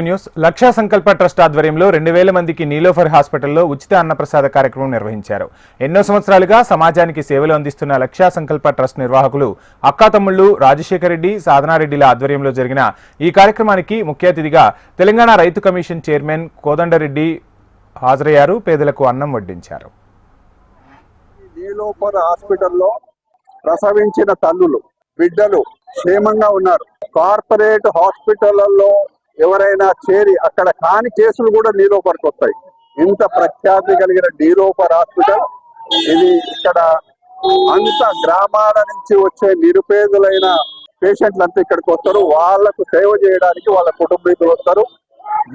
News లక్ష సంకల్ప trust ఆధ్వర్యంలో 2000 మందికి నీలోఫర్ హాస్పిటల్లో ఉచిత అన్నప్రసాద కార్యక్రమం నిర్వహించారు. ఎన్నో సంవత్సరాలుగా సమాజానికి సేవలు అందిస్తున్న లక్ష సంకల్ప ట్రస్ట్ నిర్వాహకులు అక్కాతమ్ముళ్లు రాజశేఖర్ రెడ్డి, సాధనారెడ్డిల ఆధ్వర్యంలో జరిగిన ఈ కార్యక్రమానికి ముఖ్య అతిథిగా తెలంగాణ రైతు కమిషన్ చైర్మన్ కోదండరెడ్డి హాజరయ్యారు. పేదలకు అన్నం వడ్డించారు. నీలోఫర్ హాస్పిటల్లో ప్రసవించిన తల్లులు బిడ్డలు క్షేమంగా ఉన్నారు. కార్పొరేట్ హాస్పిటళ్లలో ఎవరైనా చేరి అక్కడ కాని కేసులు కూడా నీలోఫర్కి వస్తాయి. ఇంత ప్రఖ్యాతి కలిగిన నీలోఫర్ హాస్పిటల్ ఇది. ఇక్కడ అంత గ్రామాల నుంచి వచ్చే నిరుపేదలైన పేషెంట్లు అంతా ఇక్కడికి వస్తారు. వాళ్లకు సేవ చేయడానికి వాళ్ళ కుటుంబీకులు వస్తారు.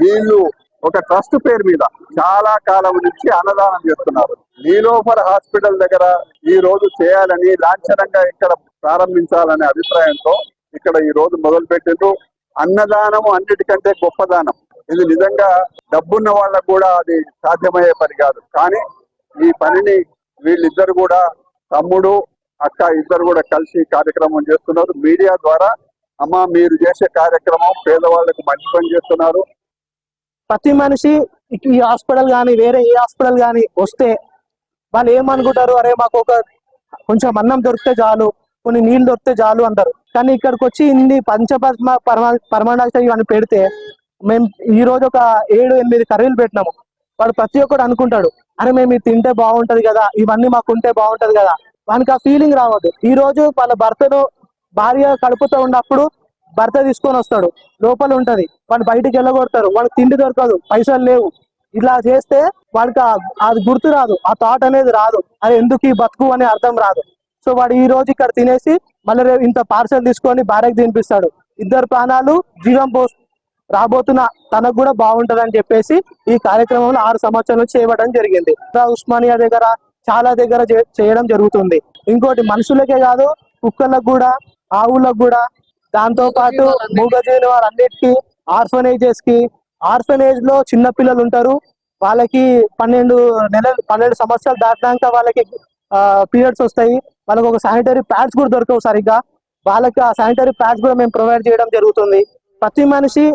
వీళ్ళు ఒక ట్రస్ట్ పేరు మీద చాలా కాలం నుంచి అన్నదానం చేస్తున్నారు. నీలోఫర్ హాస్పిటల్ దగ్గర ఈ రోజు చేయాలని, లాంఛనంగా ఇక్కడ ప్రారంభించాలనే అభిప్రాయంతో ఇక్కడ ఈ రోజు మొదలు పెట్టిండ్రు. అన్నదానము అన్నిటికంటే గొప్ప దానం. ఇది నిజంగా డబ్బున్న వాళ్ళకు కూడా అది సాధ్యమయ్యే పని కాదు. కానీ ఈ పనిని వీళ్ళిద్దరు కూడా, తమ్ముడు అక్క ఇద్దరు కూడా కలిసి కార్యక్రమం చేస్తున్నారు. మీడియా ద్వారా అమ్మ మీరు చేసే కార్యక్రమం పేదవాళ్లకు మంచి పని చేస్తున్నారు. ప్రతి మనిషి ఈ హాస్పిటల్ కానీ వేరే ఏ హాస్పిటల్ కానీ వస్తే వాళ్ళు ఏమనుకుంటారు, అరే మాకు కొంచెం అన్నం దొరికితే చాలు, కొన్ని నీళ్లు దొరికితే చాలు అంటారు. కానీ ఇక్కడికి వచ్చి ఇన్ని పంచపద్మ పరమాణాక్ష ఇవన్నీ పెడితే, మేము ఈ రోజు ఒక 7-8 కర్రీలు పెట్టినాము. వాడు ప్రతి ఒక్కడు అనుకుంటాడు, అరే మేము ఇది తింటే బాగుంటది కదా, ఇవన్నీ మాకు ఉంటే బాగుంటది కదా. వానికి ఆ ఫీలింగ్ రావద్దు. ఈ రోజు వాళ్ళ భార్య కడుపుతో ఉన్నప్పుడు భర్త తీసుకొని వస్తాడు, లోపల ఉంటది, వాడు బయటికి వెళ్ళగొడతారు, వాడికి తిండి దొరకదు, పైసలు లేవు. ఇలా చేస్తే వాడికి అది గుర్తు రాదు, ఆ థాట్ అనేది రాదు, అది ఎందుకు ఈ బతుకు అనే అర్థం రాదు. సో వాడు ఈ రోజు ఇక్కడ తినేసి మళ్ళీ రేపు ఇంత పార్సల్ తీసుకొని భార్యకు తినిపిస్తాడు. 2 ప్రాణాలు జీవం రాబోతున్న తనకు కూడా బాగుంటదని చెప్పేసి ఈ కార్యక్రమంలో 6 సంవత్సరాల నుంచి చేయడం జరిగింది. ఉస్మానియా దగ్గర చాలా దగ్గర చేయడం జరుగుతుంది. ఇంకోటి మనుషులకే కాదు, కుక్కలకు కూడా, ఆవులకు కూడా, దాంతో పాటు మూగజీవుల వారన్నిటికీ, ఆర్ఫనేజెస్ కి, ఆర్ఫనేజ్ లో చిన్న పిల్లలు ఉంటారు, వాళ్ళకి 12 సంవత్సరాలు దాటినాక వాళ్ళకి పీరియడ్స్ వస్తాయి. వాళ్ళకి ఒక శానిటరీ ప్యాడ్స్ కూడా దొరకవు సరిగ్గా. వాళ్ళకి ఆ శానిటరీ ప్యాడ్స్ కూడా మేము ప్రొవైడ్ చేయడం జరుగుతుంది. ప్రతి మనిషి